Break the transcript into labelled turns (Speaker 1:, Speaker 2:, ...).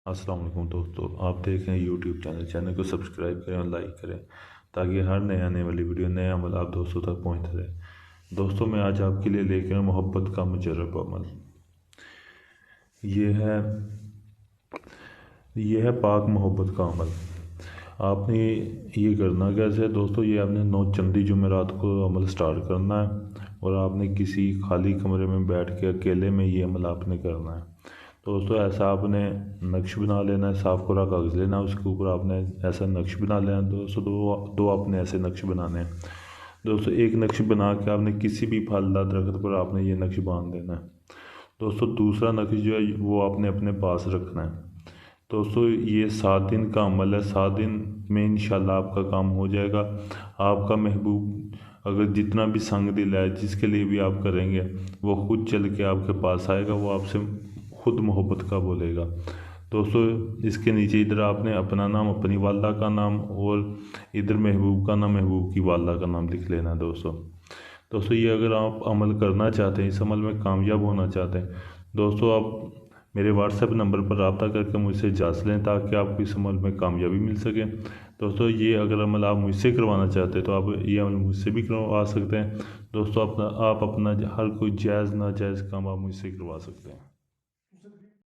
Speaker 1: السلام علیکم دوستو، آپ دیکھ رہے ہیں یوٹیوب چینل کو سبسکرائب کریں اور لائک کریں تاکہ ہر نئے آنے والی ویڈیو نئے عمل آپ دوستوں تک پہنچتے رہے۔ دوستو میں آج آپ کے لیے لے کے محبت کا مجرب عمل۔ یہ ہے پاک محبت کا عمل۔ آپ نے یہ کرنا کیسے ہے دوستو، یہ آپ نے 9 چندی جمعرات کو عمل سٹارٹ کرنا ہے اور آپ نے کسی خالی کمرے میں بیٹھ کے اکیلے میں یہ عمل آپ نے کرنا ہے۔ دوستو ایسا آپ نے نقش بنا لینا ہے، صاف پورا کاغذ لینا ہے، اس کے اوپر آپ نے ایسا نقش بنا لینا ہے۔ دوستو دو آپ نے ایسے نقش بنانے ہیں۔ دوستو ایک نقش بنا کے آپ نے کسی بھی پھلدار درخت پر آپ نے یہ نقش باندھ دینا ہے۔ دوستو دوسرا نقش جو ہے وہ آپ نے اپنے پاس رکھنا ہے۔ دوستو یہ 7 دن کا عمل ہے، 7 دن میں انشاءاللہ آپ کا کام ہو جائے گا۔ آپ کا محبوب اگر جتنا بھی سنگ دل ہے، جس کے لیے بھی آپ کریں گے، وہ خود چل کے آپ کے پاس آئے گا، وہ آپ سے خود محبت کا بولے گا۔ دوستو اس کے نیچے ادھر آپ نے اپنا نام، اپنی والدہ کا نام اور ادھر محبوب کا نام، محبوب کی والدہ کا نام لکھ لینا ہے دوستو یہ اگر آپ عمل کرنا چاہتے ہیں، اس عمل میں کامیاب ہونا چاہتے ہیں، دوستو آپ میرے واٹس ایپ نمبر پر رابطہ کر کے مجھ سے اجازت لیں تاکہ آپ کو اس عمل میں کامیابی مل سکے۔ دوستو یہ اگر عمل آپ مجھ سے کروانا چاہتے ہیں تو آپ یہ عمل مجھ سے بھی کروا سکتے ہیں۔ دوستو آپ اپنا ہر کوئی جائز ناجائز کام آپ مجھ سے کروا سکتے ہیں۔